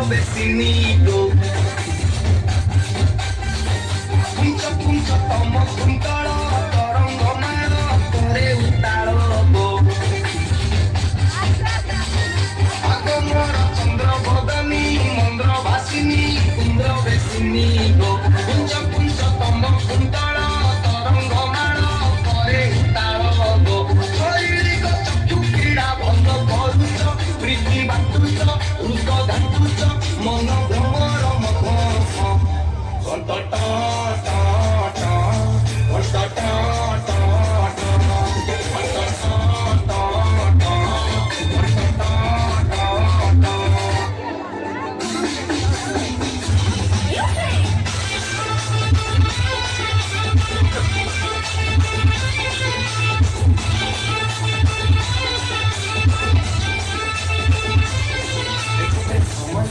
vecinitos. Puncha, puncha, toma puntalo, torongonalo, kore utalo. Agamora, chandra bodani, mandra vasini, kundra vecinitos. Puncha, puncha, toma puntalo, torongonalo, kore utalo. Shairika chakchu krida banda karucha, priti bantucha, ruka dhantucha, mana bhramara makha. Santa ta ta ta, Santa ta ta ta, Santa ta ta ta, Santa ta ta ta.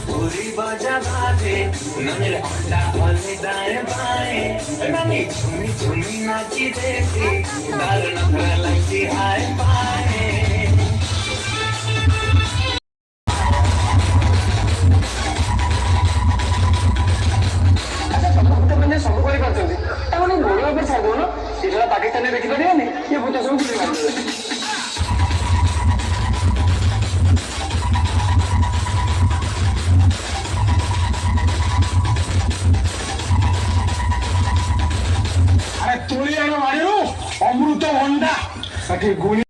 पूरी बजा बाजे नंगे अंडा वाले दाएं बाएं नंगे झूमी झूमी नाची देती दाल नखरा लगी हाय पाए अच्छा सब मैंने सब कोई करते थे तब उन्हें गोलियों पर छोड़ दो ना ये थोड़ा पाकिस्तान में देखी बढ़िया नहीं ये भूत सब कुछ करते थे तुलियानो मारियो अमृत भंडा सके गुणी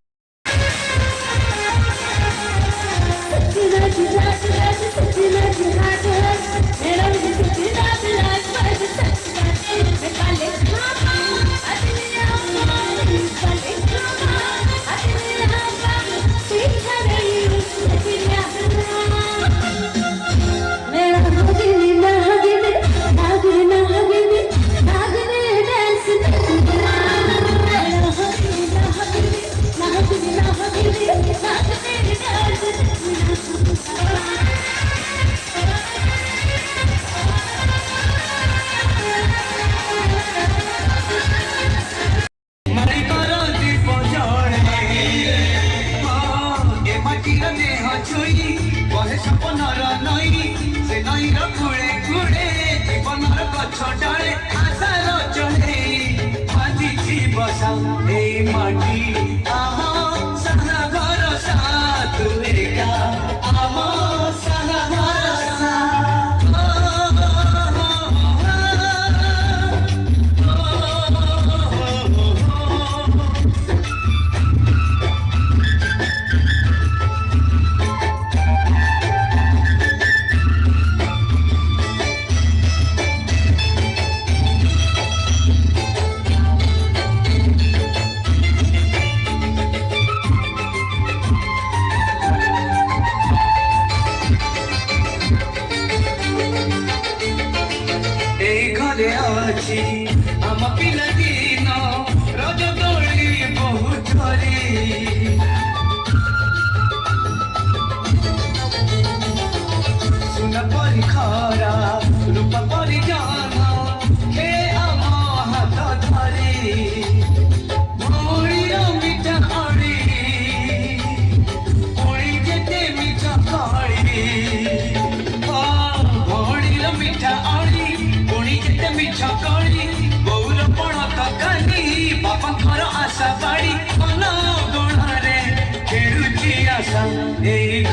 आशा बाड़ी मन गणारे खेलुची आशा ए